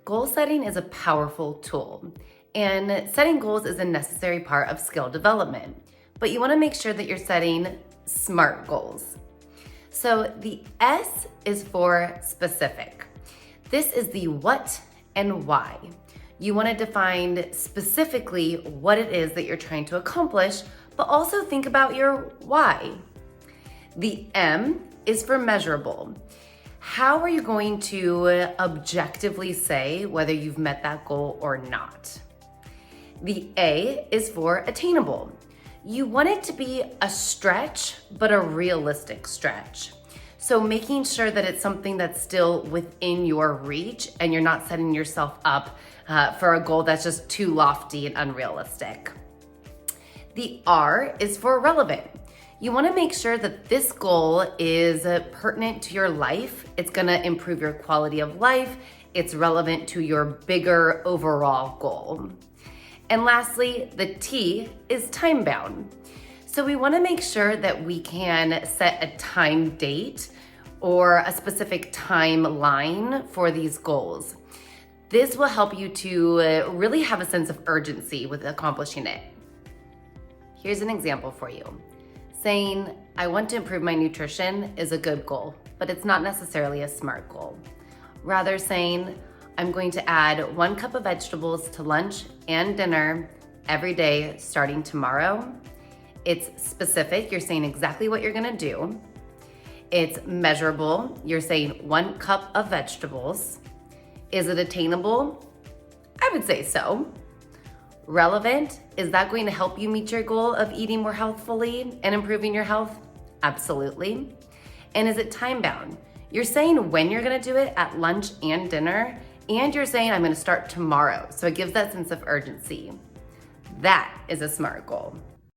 Goal setting is a powerful tool, and setting goals is a necessary part of skill development. But you want to make sure that you're setting SMART goals. So the S is for specific. This is the what and why. You want to define specifically what it is that you're trying to accomplish, but also think about your why. The M is for measurable. How are you going to objectively say whether you've met that goal or not? The A is for attainable. You want it to be a stretch, but a realistic stretch. So making sure that it's something that's still within your reach and you're not setting yourself up for a goal that's just too lofty and unrealistic. The R is for relevant. You want to make sure that this goal is pertinent to your life. It's going to improve your quality of life. It's relevant to your bigger overall goal. And lastly, the T is time bound. So we want to make sure that we can set a time date or a specific timeline for these goals. This will help you to really have a sense of urgency with accomplishing it. Here's an example for you. Saying, I want to improve my nutrition is a good goal, but it's not necessarily a SMART goal. Rather saying, I'm going to add 1 cup of vegetables to lunch and dinner every day starting tomorrow. It's specific, you're saying exactly what you're gonna do. It's measurable, you're saying 1 cup of vegetables. Is it attainable? I would say so. Relevant, is that going to help you meet your goal of eating more healthfully and improving your health? Absolutely. And is it time bound? You're saying when you're gonna do it at lunch and dinner, and you're saying I'm gonna start tomorrow. So it gives that sense of urgency. That is a SMART goal.